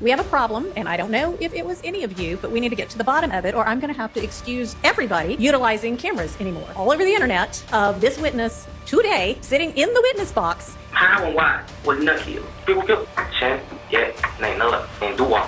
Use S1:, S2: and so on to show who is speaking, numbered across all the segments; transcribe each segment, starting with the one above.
S1: We have a problem, and I don't know if it was any of you, but we need to get to the bottom of it, or I'm going to have to excuse everybody utilizing cameras anymore. All over the internet of this witness today sitting in the witness box.
S2: How and why was Nut killed? People killed.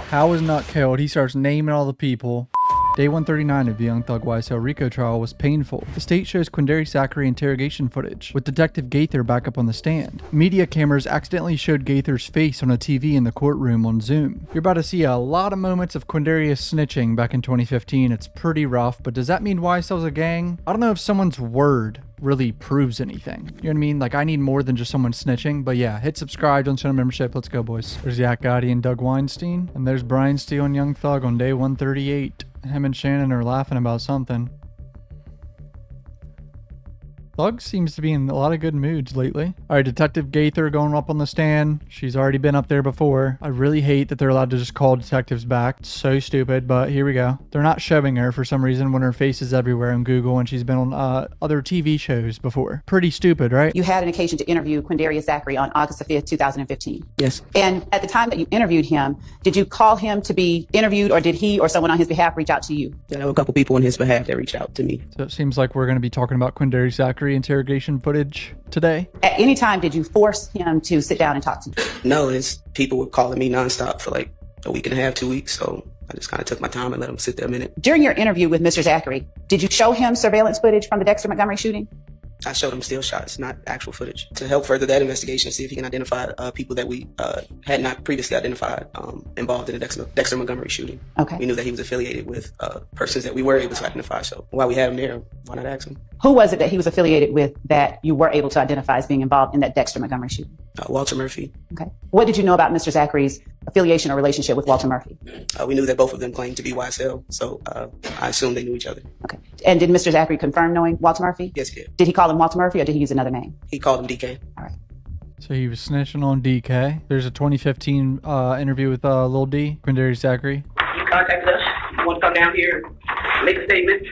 S3: How was Nut killed? He starts naming all the people. Day 139 of the Young Thug YSL RICO trial was painful. The state shows Quindary Zachary interrogation footage, with Detective Gaither back up on the stand. Media cameras accidentally showed Gaither's face on a TV in the courtroom on Zoom. You're about to see a lot of moments of Quindarius snitching back in 2015. It's pretty rough, but does that mean YSL's a gang? I don't know if someone's word really proves anything. You know what I mean? Like, I need more than just someone snitching. But yeah, hit subscribe, don't channel membership. Let's go, boys. There's Yak Gotti and Doug Weinstein. And there's Brian Steele and Young Thug on day 138. Him and Shannon are laughing about something. Thug seems to be in a lot of good moods lately. All right, Detective Gaither going up on the stand. She's already been up there before. I really hate that they're allowed to just call detectives back. It's so stupid, but here we go. They're not showing her for some reason when her face is everywhere on Google and she's been on other TV shows before. Pretty stupid, right?
S4: You had an occasion to interview Quindarius Zachary on August the 5th, 2015.
S5: Yes.
S4: And at the time that you interviewed him, did you call him to be interviewed, or did he or someone on his behalf reach out to you?
S5: There were a couple people on his behalf that reached out to me.
S3: So it seems like we're going to be talking about Quindary Zachary interrogation footage today.
S4: At any time, did you force him to sit down and talk to you?
S5: No, his people were calling me nonstop for like a week and a half, 2 weeks. So I just kind of took my time and let him sit there a minute.
S4: During your interview with Mr. Zachary, did you show him surveillance footage from the Dexter Montgomery shooting?
S5: I showed him still shots, not actual footage, to help further that investigation, see if he can identify people that we had not previously identified involved in the Dexter Montgomery shooting.
S4: Okay.
S5: We knew that he was affiliated with persons that we were able to identify. So while we had him there, why not ask him?
S4: Who was it that he was affiliated with that you were able to identify as being involved in that Dexter Montgomery shooting?
S5: Walter Murphy.
S4: Okay. What did you know about Mr. Zachary's affiliation or relationship with Walter Murphy?
S5: We knew that both of them claimed to be YSL, so I assumed they knew each other.
S4: Okay. And did Mr. Zachary confirm knowing Walter Murphy?
S5: Yes, he did.
S4: Did he call him Walter Murphy, or did he use another name?
S5: He called him DK.
S4: All right.
S3: So he was snitching on DK. There's a 2015 interview with Lil D, Quindary Zachary.
S2: You contacted us. You want to come down here, make a statement.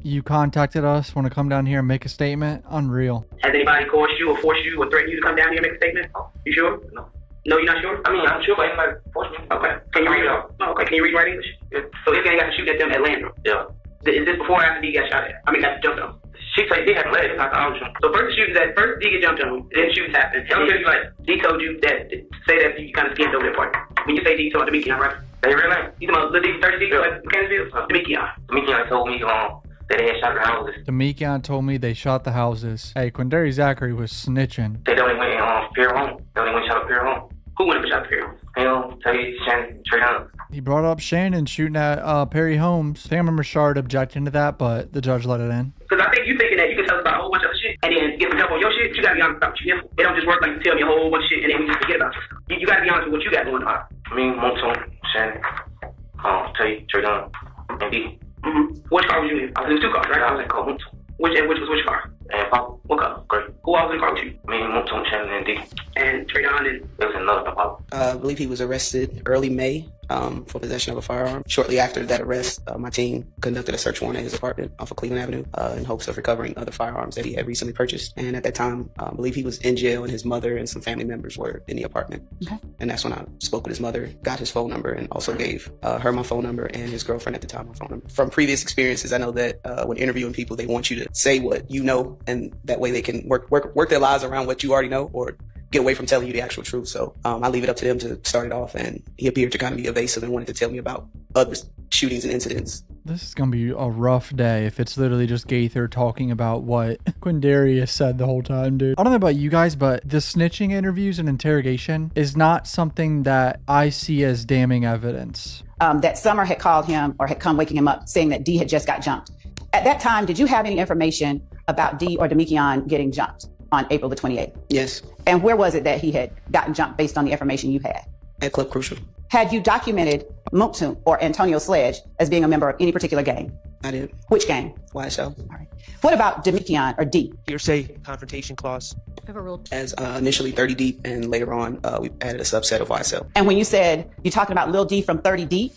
S3: You contacted us, want to come down here and make a statement? Unreal.
S2: Has anybody coerced you or forced you or threatened you to come down here and make a statement? You sure? No. No, you're not sure? I mean, I'm sure, but anybody forced me. Okay. Can you read it? Oh, okay. Can you read right English? Yeah. So this gang got to shoot at them at Landrum? Yeah. Is this before or after D got shot at? I mean, got jumped on? She said D had legs, not the option. So first D get jumped on, then shootings happened. Tell me, like, D told you that, say that you kind of skimmed over that part. When you say D, you talking about Demekion, right? They real name? You talking about Lil D, 30 D, like Mechanicsville? Demekion. Demekion told me, that they had shot the houses.
S3: Demekion told me they shot the houses. Hey, Quindary Zachary was snitching.
S2: They only went Pier Home. They only went shot at Pier Home. Who went and shot at Pier Home? Him, Tay, Shannon, Trey Hunt.
S3: He brought up Shannon shooting at Perry Holmes. I think I remember SCHARDT objecting to that, but the judge let it in.
S2: Because I think you thinking that you can tell us about a whole bunch of shit and then get some help on your shit. You gotta be honest about what you get. It don't just work like you tell me a whole bunch of shit and then we just forget about you. You gotta be honest with what you got going on. Me, Monton, Shannon, Tay, Trey Hunt, and D. Which car was you in? I was in 2 cars, right? I was in car Monton. Which was which car? And Pop. What car? Great. Who all was in the car with you? Me, Monton, Shannon, and D. And Trey Hunt, and there was another Pop.
S5: I believe he was arrested early May for possession of a firearm. Shortly after that arrest, my team conducted a search warrant at his apartment off of Cleveland Avenue in hopes of recovering other firearms that he had recently purchased. And at that time, I believe he was in jail and his mother and some family members were in the apartment. Okay. And that's when I spoke with his mother, got his phone number, and also gave her my phone number and his girlfriend at the time my phone number. From previous experiences, I know that when interviewing people, they want you to say what you know, and that way they can work their lives around what you already know or get away from telling you the actual truth. So I leave it up to them to start it off, and he appeared to kind of be evasive and wanted to tell me about other shootings and incidents.
S3: This is going to be a rough day if it's literally just Gaither talking about what Quindarius said the whole time, dude. I don't know about you guys, but the snitching interviews and interrogation is not something that I see as damning evidence.
S4: That Summer had called him or had come waking him up saying that D had just got jumped. At that time, did you have any information about D or Demekion getting jumped on April the 28th?
S5: Yes.
S4: And where was it that he had gotten jumped based on the information you had?
S5: At Club Crucial.
S4: Had you documented Muktu or Antonio Sledge as being a member of any particular gang?
S5: I did.
S4: Which gang?
S5: YSL.
S4: All right. What about Demekion or D?
S6: Hearsay confrontation clause.
S1: Overruled.
S5: As initially 30 Deep, and later on we added a subset of YSL.
S4: And when you said you're talking about Lil D from 30 Deep,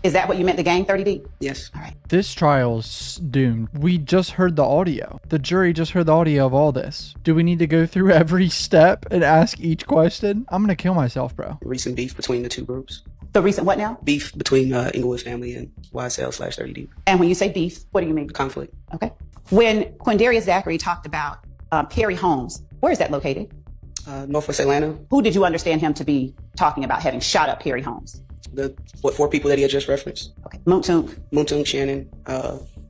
S4: Is that what you meant, the gang 30 deep?
S5: Yes.
S4: All right.
S3: This trial's doomed. We just heard the audio. The jury just heard the audio of all this. Do we need to go through every step and ask each question? I'm gonna kill myself, bro.
S5: Recent beef between the two groups.
S4: The recent what now?
S5: Beef between Inglewood family and YSL/30 deep.
S4: And when you say beef, what do you mean?
S5: Conflict.
S4: Okay. When Quindarius Zachary talked about Perry Homes, where is that located?
S5: Northwest Atlanta.
S4: Who did you understand him to be talking about having shot up Perry Homes?
S5: The 4 people that he had just referenced.
S4: Okay.
S5: Moontoon, Shannon,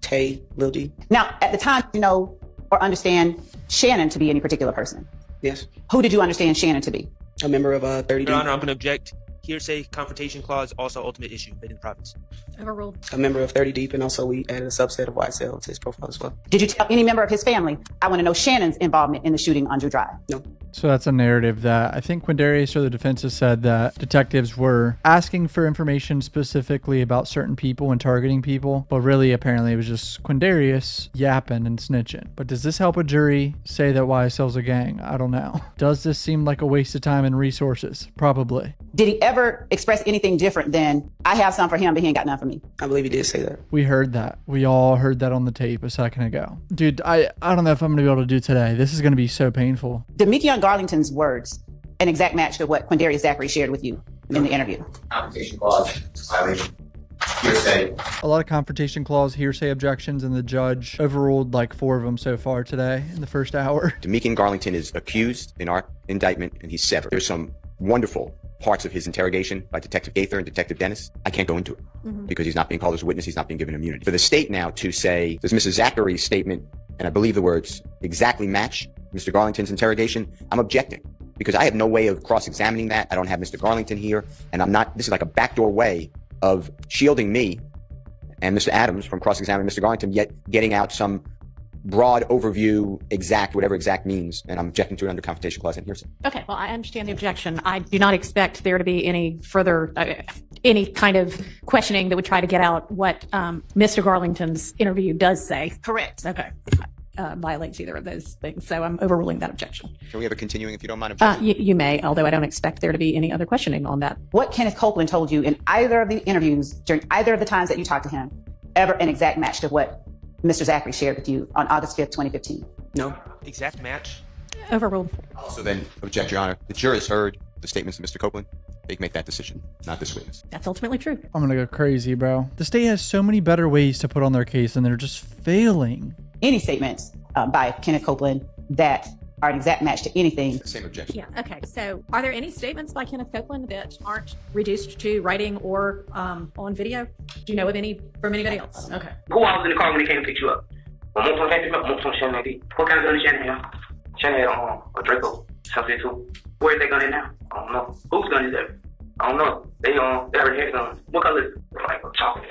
S5: Tay, Lil D.
S4: Now, at the time, you know or understand Shannon to be any particular person?
S5: Yes.
S4: Who did you understand Shannon to be?
S5: A member of 30
S6: Your
S5: deep.
S6: Honor, I'm going to object. Hearsay, confrontation clause, also ultimate issue made in the province.
S1: Overruled.
S5: A member of 30 deep, and also we added a subset of YSL to his profile as well.
S4: Did you tell any member of his family, I want to know Shannon's involvement in the shooting on Drew Drive?
S5: No.
S3: So that's a narrative that I think Quindarius or the defense has said that detectives were asking for information specifically about certain people and targeting people, but really apparently it was just Quindarius yapping and snitching. But does this help a jury say that YSL's a gang? I don't know. Does this seem like a waste of time and resources? Probably.
S4: Did he ever express anything different than, I have some for him, but he ain't got none for me?
S5: I believe he did say that.
S3: We heard that. We all heard that on the tape a second ago. Dude, I don't know if I'm going to be able to do today. This is going to be so painful.
S4: Demekion Garlington's words, an exact match to what Quindarius Zachary shared with you in the interview.
S7: Confrontation clause, violation, hearsay.
S3: A lot of confrontation clause, hearsay objections, and the judge overruled like 4 of them so far today in the first hour.
S7: Demekion Garlington is accused in our indictment, and he's severed. There's some wonderful parts of his interrogation by Detective Gaither and Detective Dennis. I can't go into it because he's not being called as a witness. He's not being given immunity. For the state now to say, does Mrs. Zachary's statement, and I believe the words, exactly match Mr. Garlington's interrogation? I'm objecting because I have no way of cross-examining that. I don't have Mr. Garlington here, and this is like a backdoor way of shielding me and Mr. Adams from cross-examining Mr. Garlington, yet getting out some broad overview, exact, whatever exact means, and I'm objecting to it under confrontation clause and hearsay.
S1: Okay, well, I understand the objection. I do not expect there to be any further, any kind of questioning that would try to get out what Mr. Garlington's interview does say.
S4: Correct.
S1: Okay. Violates either of those things, so I'm overruling that objection.
S7: Can we have a continuing if you don't mind? Objecting?
S1: You may, although I don't expect there to be any other questioning on that.
S4: What Kenneth Copeland told you in either of the interviews, during either of the times that you talked to him, ever an exact match to what Mr. Zachary shared with you on August 5th, 2015?
S5: No.
S6: Exact match.
S1: Overruled.
S7: So then, object, Your Honor. The jurors heard the statements of Mr. Copeland. They can make that decision, not this witness.
S1: That's ultimately true.
S3: I'm gonna go crazy, bro. The state has so many better ways to put on their case, and they're just failing.
S4: Any statements by Kenneth Copeland that are an exact match to anything?
S7: Same objection.
S1: Yeah, okay. So are there any statements by Kenneth Copeland that aren't reduced to writing or on video? Do you know of any from anybody else? Okay.
S2: Who all was in the car when they came to pick you up? Well, most of them came to pick me up. Most of them Shannon ID. What kind of gun is Shannon have? Shannon had a Draco. Something too. Where's that gun in now? I don't know. Whose gun is that? I don't know. They already had guns. What color is it? Like a chocolate.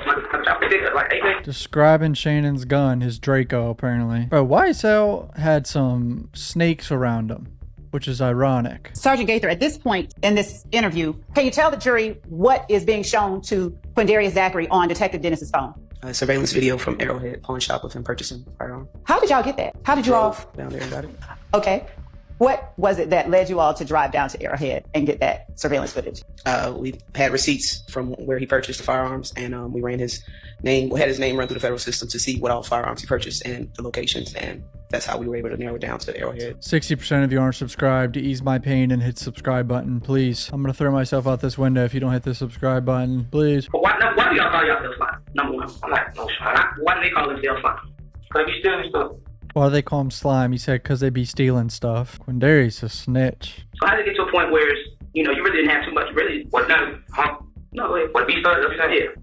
S2: Like 8.
S3: Describing Shannon's gun, his Draco, apparently. Bro, YSL had some snakes around him, which is ironic.
S4: Sergeant Gaither, at this point in this interview, can you tell the jury what is being shown to Quindarius Zachary on Detective Dennis's phone?
S5: Surveillance video from Arrowhead pawn shop of him purchasing a firearm.
S4: How did y'all get that? How did you all?
S5: Drove down there and got it.
S4: Okay. What was it that led you all to drive down to Arrowhead and get that surveillance footage?
S5: We had receipts from where he purchased the firearms, and we ran his name. We had his name run through the federal system to see what all firearms he purchased and the locations, and that's how we were able to narrow it down to Arrowhead.
S3: 60% of you aren't subscribed. To ease my pain and hit subscribe button, please. I'm gonna throw myself out this window if you don't hit the subscribe button, please.
S2: But why do y'all call yourselves slime? Number one. I'm like, no, why do they call themselves slime? Because they be stealing stuff.
S3: Why do they call him slime? He said because they be stealing stuff. Quindarius a snitch.
S2: So how did it get to a point where, you really didn't have too much, really, what B started up here.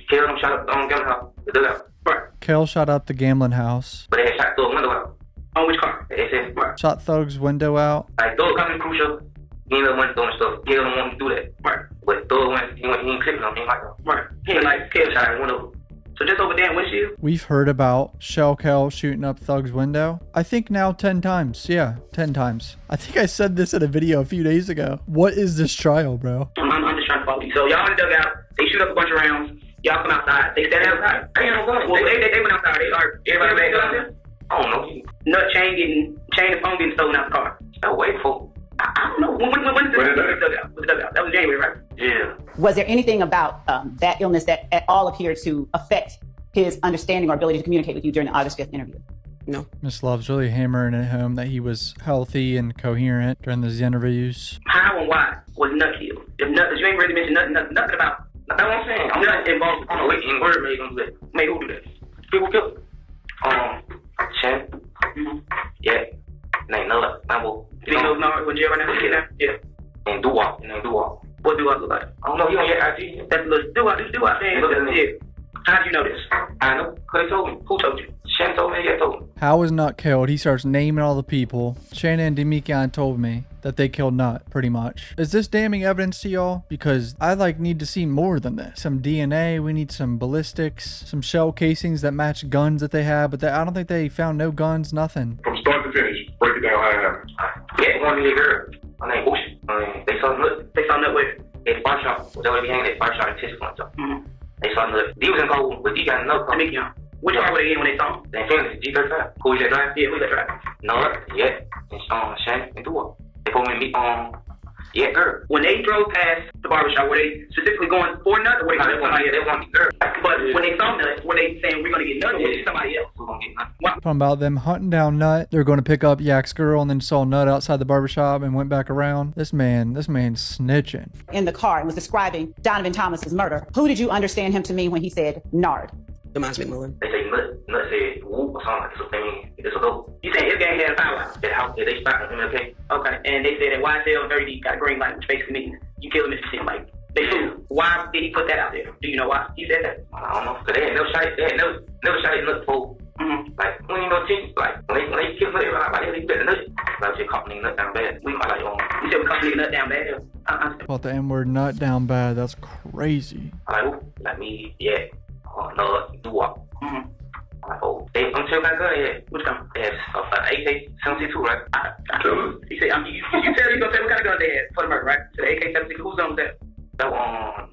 S2: Kill them, shot up, get them out. Right.
S3: Kel shot up the gambling house.
S2: But they had shot through a window out. On which car? They said, right.
S3: Shot Thug's window out.
S2: Like, Thug coming crucial. He ain't want to do stuff. Kill them want to do that. Right. But Thug went, he ain't clipping them. He ain't like them. Right. He ain't like Kill shot in window. So just over there in windshield.
S3: We've heard about Shell Kel shooting up Thug's window. I think now 10 times. Yeah, 10 times. I think I said this in a video a few days ago. What is this trial, bro?
S2: I'm just trying to follow you. So y'all in the dugout. They shoot up a bunch of rounds. Y'all come outside. They stand outside. They ain't no guns. Well, they went outside. Everybody back out there? I don't know. Chain and phone getting stolen out the car. So wait for. I don't know. When did the dugout? That was January, right? Yeah.
S4: Was there anything about that illness that at all appeared to affect his understanding or ability to communicate with you during the August 5th interview?
S5: No.
S3: Miss Love's really hammering it home that he was healthy and coherent during these interviews.
S2: How and why was Nut killed? If you ain't really mentioned nothing about. That's what I'm saying. I'm not involved on a waiting word made him do that. Made who do that? People killed. Shannon. Mm-hmm. Yeah. Ain't no Mambo. You know Nard when Jerry now? Yeah. And Doo-Wop. What Doo-Wop look like? I don't know. He on your IG. That's the Doo-Wop. Doo-Wop saying. Look at him. How do you know this? I know. Because they told me. Who told you? Shannon told me. Yeah, told me.
S3: How was Nut killed? He starts naming all the people. Shannon and Demekion told me that they killed Nut, pretty much. Is this damning evidence to y'all? Because I need to see more than this. Some DNA, we need some ballistics, some shell casings that match guns that they have, but I don't think they found no guns, nothing.
S8: From start to finish, break it down how it happened.
S2: Yeah, one little girl. Her name Bush. They saw Nut with a fire shop. Was already hanging at fire shop in Tiscon. Mm-hmm. They saw Nut. D was in gold, but D got another car. Which car were they in when they saw him? They finished G35. Who was that drive? Yeah, who was that drive? Nut, yeah, and Shannon and Doo-Wop. They put me meet yeah, girl. When they drove past the barbershop, were they specifically going for Nut or were they somebody else? They want me girl. But when they saw Nut, were they saying we're gonna get Nut or was it somebody else who's gonna get Nut?
S3: Talking about them hunting down Nut. They're going to pick up Yak's girl and then saw Nut outside the barbershop and went back around. This man's snitching.
S4: In the car and was describing Donovan Thomas's murder. Who did you understand him to mean when he said Nard?
S5: Demise McMillan.
S2: They say Nut said whoop or something like this. It's a go. You saying his gang had a power at the house? They spotted him, okay? Okay. And they said that YSL and 30 got a green light, which basically means you killed him if you see him. Like, they flew. Why did he put that out there? Do you know why he said that? I don't know. Because they had never shot it Nut before. Mm-hmm. Like, when you know, like, when they killed Nut, like, they better Nut. Like, they caught Nut down bad. We might you said we caught Nut down bad?
S3: Called the N-word Nut down bad. That's crazy.
S2: Like me, yeah. No, Doo-Wop. Mm-hmm. I'm still got gun, yeah. Which gun? Yes, AK-72, right? He said, you tell he's gonna tell what kind of gun they had for the murder, right? So the AK-72, whose gun was that? That one,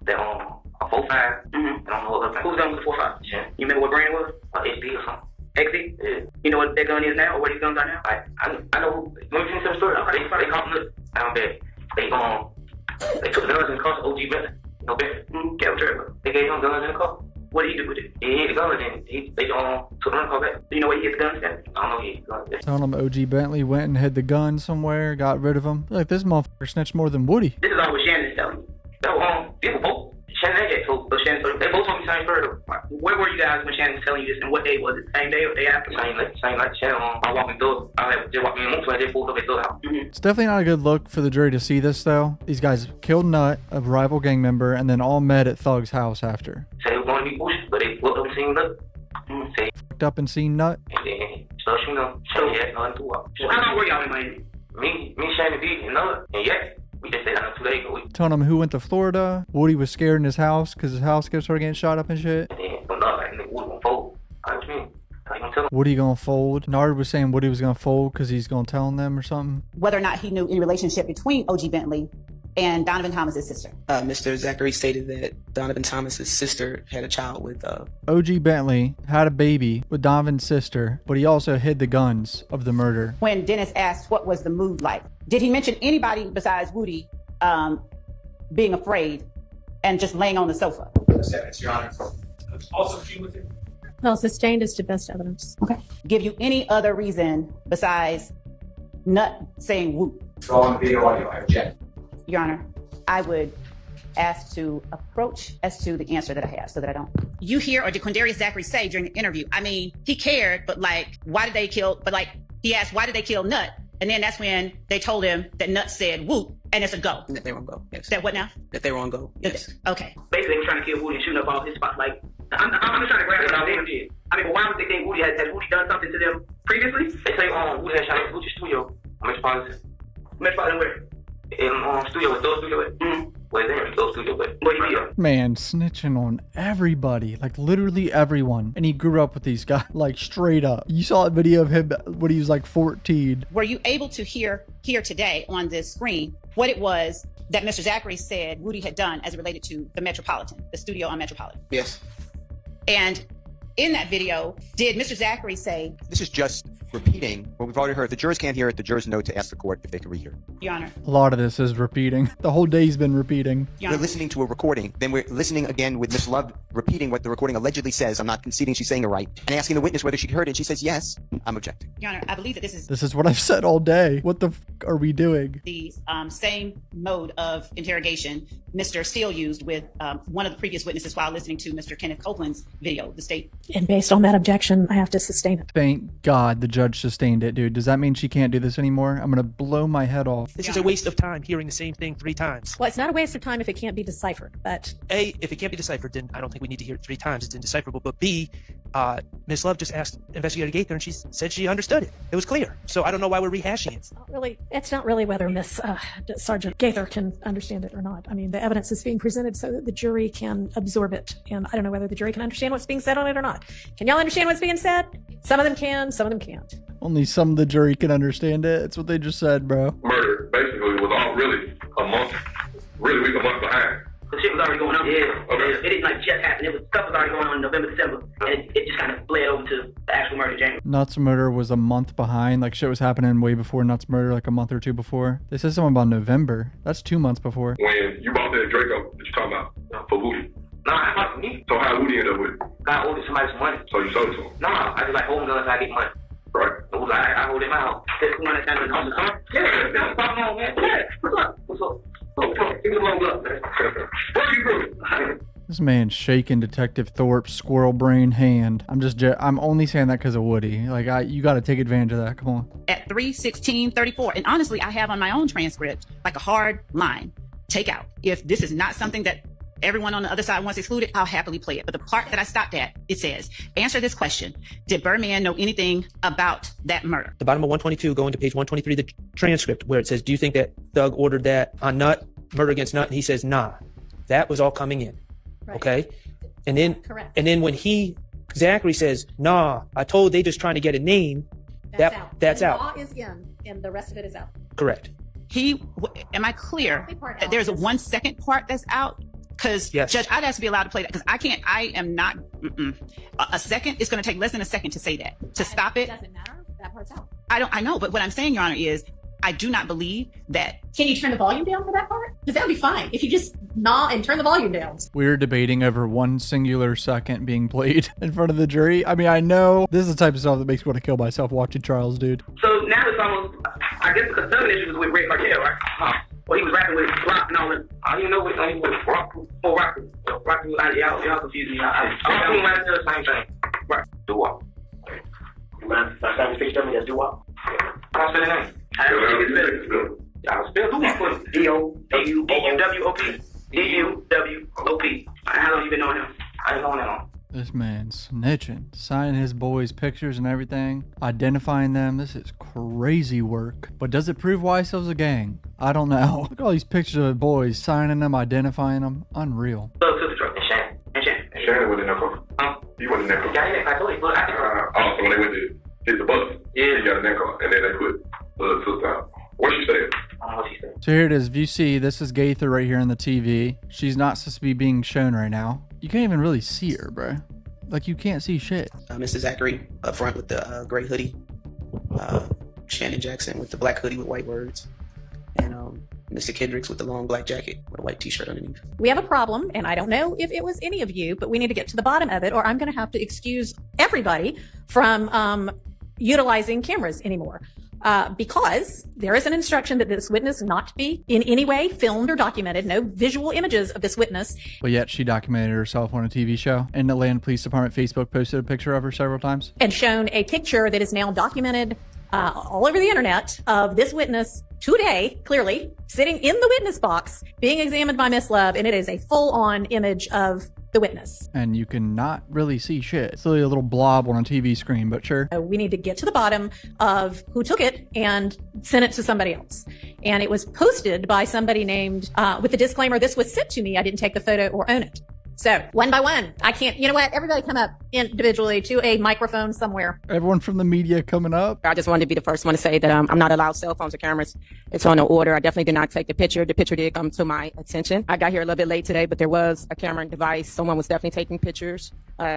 S2: that a 4.5. Mm-hmm. I don't know what other. Whose gun was the 4.5? Yeah. You remember what brand it was? XD or something. XD? Yeah. You know what that gun is now, or what these guns are now? I know. Let me finish some story. They caught me down bad. They took the guns in the car to OG Bentley. No better. They gave him guns in the car. What did he do with it? He hit the gun and they took the car back. Do you know where he hit the guns at? I don't know where he hit the guns at.
S3: Telling him OG Bentley went and hid the gun somewhere, got rid of him. Like, this motherfucker snitched more than Woody.
S2: This is all what Shannon's telling you. People both. Shannon and told Shannon, they both told me the same story. Where were you guys when Shannon was telling you this, and what day was it? Same day or day after? Same night. Shannon, I walked me through. I just walked me in the room, so I just pulled up at the house. Mm-hmm.
S3: It's definitely not a good look for the jury to see this, though. These guys killed Nut, a rival gang member, and then all met at Thug's house after.
S2: Say they were going to be Bush, but they looked up and seen Nut.
S3: Say fucked up and seen Nut.
S2: And then so she know. So he had nothing to walk. So how long were y'all in Miami? Me, Shannon, D, and Nut, and yeah. We just stayed out 2 days ago.
S3: Telling him who went to Florida. Woody was scared in his house because his house started getting shot up and shit.
S2: And then, Woody gonna fold. What do you mean? How you gonna tell him?
S3: Woody gonna fold. Nard was saying Woody was gonna fold because he's gonna tell them or something.
S4: Whether or not he knew any relationship between OG Bentley and Donovan Thomas's sister.
S5: Mr. Zachary stated that Donovan Thomas's sister had a child with
S3: OG Bentley had a baby with Donovan's sister, but he also hid the guns of the murder.
S4: When Dennis asked what was the mood like, did he mention anybody besides Woody being afraid and just laying on the sofa?
S8: Yes, Your Honor. Also cumulative.
S1: Well, sustained as to best evidence.
S4: Okay. Give you any other reason besides Nut saying whoop?
S8: It's all on video audio. I object.
S4: Your Honor, I would ask to approach as to the answer that I have so that I don't. You hear, or did Quindarius Zachary say during the interview, I mean, he cared, but like, why did they kill, but like, he asked, why did they kill Nut? And then that's when they told him that Nut said whoop, and it's a go.
S5: that they were on go. Yes.
S4: That what now?
S5: That they were on go. Yes.
S4: Okay.
S2: Basically, we're trying to kill Woody and shooting up all his spots. Like, I'm just trying to grab what Woody did. I mean, but why would they think Woody has Woody done something to them previously? They say Woody had shot at Gucci studio. Metropolitan. Metropolitan where? In studio with those studio. Mm-hmm. Where's there? Those studio with.
S3: Man, snitching on everybody, like literally everyone. And he grew up with these guys, like straight up. You saw a video of him when he was like 14.
S4: Were you able to hear today on this screen what it was that Mr. Zachary said Woody had done as it related to the Metropolitan, the studio on Metropolitan?
S5: Yes.
S4: And in that video, did Mr. Zachary say,
S7: This is just repeating what we've already heard. The jurors can't hear it. The jurors know to ask the court if they can rehear it.
S4: Your Honor.
S3: A lot of this is repeating. The whole day's been repeating.
S4: Your
S7: We're
S4: Honor.
S7: listening to a recording, then we're listening again with Miss Love repeating what the recording allegedly says. I'm not conceding she's saying it right, and asking the witness whether she heard it, and she says yes. I'm objecting.
S4: Your Honor, I believe that this is
S3: This is what I've said all day. What the f are we doing?
S4: the same mode of interrogation Mr. Steele used with one of the previous witnesses while listening to Mr. Kenneth Copeland's video. The state.
S1: And based on that objection, I have to sustain it.
S3: Thank God the judge sustained it, dude. Does that mean she can't do this anymore? I'm gonna blow my head off.
S6: This is a waste of time hearing the same thing 3 times.
S1: Well, it's not a waste of time if it can't be deciphered, but
S6: A, if it can't be deciphered, then I don't think we need to hear it 3 times. It's indecipherable. But B, Ms. Love just asked Investigator Gaither, and she said she understood it. It was clear. So I don't know why we're rehashing it.
S1: it's not really whether Miss Sergeant Gaither can understand it or not. I mean, the evidence is being presented so that the jury can absorb it. And I don't know whether the jury can understand what's being said on it or not. Can y'all understand what's being said? Some of them can, some of them can't.
S3: Only some of the jury can understand it. It's what they just said, bro.
S8: Murder basically was all really a month behind.
S2: The shit was already going on. Yeah.
S8: Okay.
S2: It didn't like just happen. Stuff was already going on in November, December, and it just kind of bled over to the actual murder in January.
S3: Nuts Murder was a month behind. Like, shit was happening way before Nuts Murder, like a month or two before. They said something about November. That's 2 months before.
S8: When you bought that Draco that you talking about for Woody.
S2: Nah, I bought it for me.
S8: So how Woody end up with it?
S2: I owed somebody some money.
S8: So you sold it to him.
S2: Nah, I just like hold them until I get money.
S8: Right.
S2: It was like, I hold it in my house. Just $200 on the car. Yeah, that's fucking on, man. Yeah. What's up? What's up? Give me a long look, man. What are you doing?
S3: This man's shaking Detective Thorpe's squirrel brain hand. I'm only saying that because of Woody. Like, you got to take advantage of that. Come on.
S4: At 3:16:34, and honestly, I have on my own transcript like a hard line. Take out. If this is not something that everyone on the other side wants excluded, I'll happily play it. But the part that I stopped at, it says, answer this question. Did Birdman know anything about that murder?
S6: The bottom of 122, going to page 123 of the transcript, where it says, do you think that Thug ordered that on Nut, murder against Nut? And he says, nah. That was all coming in.
S1: Right.
S6: Okay? And then,
S1: Correct.
S6: and then when Zachary says, nah, I told they just trying to get a name, that's
S1: the
S6: out.
S1: law is in, and the rest of it is out.
S6: Correct.
S4: Am I clear
S1: Only part
S4: that
S1: out
S4: there's a
S1: is-
S4: 1 second part that's out? Because
S6: Yes.
S4: Judge, I'd ask to be allowed to play that because I am not. A second, it's going to take less than a second to say that. To stop it,
S1: doesn't matter. That part's out.
S4: I know, but what I'm saying, Your Honor, is I do not believe that.
S1: Can you turn the volume down for that part? Because that would be fine if you just nod and turn the volume down.
S3: We're debating over 1 singular second being played in front of the jury. I mean, I know this is the type of stuff that makes me want to kill myself watching trials, dude.
S2: So now it's almost, I guess the concerning issue was with Red Cartel, right? Well, he was rapping with Rock and all that. I don't even know what he was. Rock was, y'all confused me. All three lines are the same thing. Right. Do-wop. Last time you fixed me as do-wop. I'll spell the name. I don't think it's spelled. I'll spell do-wop for you. D-O-W-O-P. D-U-W-O-P. How long you been knowing him? I ain't knowing him long.
S3: This man's snitching, signing his boys' pictures and everything, identifying them. This is crazy work. But does it prove YSL's a gang? I don't know. Look at all these pictures of the boys, signing them, identifying them. Unreal.
S2: So, to the truck. And Shannon.
S8: Shannon was in that car. He wasn't in that car.
S2: Yeah, I told you. Look, I think.
S8: So when they went to hit the bus,
S2: Yeah.
S8: he got in that car, and then they put the sister out. What she said?
S2: I don't know what she said.
S3: So here it is. If you see, this is Gaither right here on the TV. She's not supposed to be being shown right now. You can't even really see her, bro. Like, you can't see shit.
S5: Mr. Zachary up front with the gray hoodie. Shannon Jackson with the black hoodie with white words. And Mr. Kendricks with the long black jacket with a white t-shirt underneath.
S1: We have a problem, and I don't know if it was any of you, but we need to get to the bottom of it, or I'm going to have to excuse everybody from utilizing cameras anymore. Because there is an instruction that this witness not be in any way filmed or documented, no visual images of this witness.
S3: But yet she documented herself on a TV show. And the Atlanta Police Department Facebook posted a picture of her several times.
S1: And shown a picture that is now documented all over the internet of this witness today, clearly, sitting in the witness box, being examined by Miss Love, and it is a full-on image of the witness.
S3: And you can not really see shit. It's literally a little blob on a TV screen, but sure.
S1: We need to get to the bottom of who took it and sent it to somebody else. And it was posted by somebody named, with the disclaimer, this was sent to me, I didn't take the photo or own it. So, one by one, I can't, you know what, everybody come up individually to a microphone somewhere.
S3: Everyone from the media coming up.
S9: I just wanted to be the first one to say that I'm not allowed cell phones or cameras. It's on the order. I definitely did not take the picture. The picture did come to my attention. I got here a little bit late today, but there was a camera and device. Someone was definitely taking pictures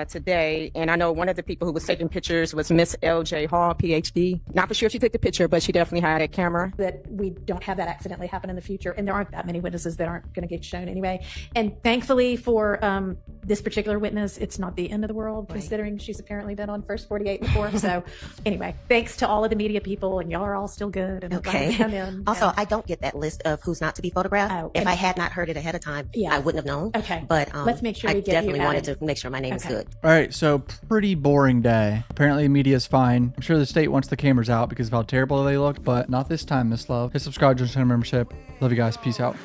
S9: today. And I know one of the people who was taking pictures was Miss L.J. Hall, PhD. Not for sure if she took the picture, but she definitely had a camera.
S1: That we don't have that accidentally happen in the future. And there aren't that many witnesses that aren't going to get shown anyway. And thankfully for this particular witness, it's not the end of the world, considering she's apparently been on First 48 before. So anyway, thanks to all of the media people, and y'all are all still good. And
S10: Okay.
S1: come in.
S10: Also, I don't get that list of who's not to be photographed.
S1: Oh,
S10: if
S1: and-
S10: I had not heard it ahead of time,
S1: Yeah.
S10: I wouldn't have known.
S1: Okay.
S10: But
S1: Let's make sure
S10: I
S1: we get you
S10: definitely wanted
S1: added.
S10: to make sure my name is
S1: Okay.
S10: good.
S3: All right, so pretty boring day. Apparently, the media is fine. I'm sure the state wants the cameras out because of how terrible they look, but not this time, Miss Love. Hit subscribe, join channel membership. Love you guys. Peace out.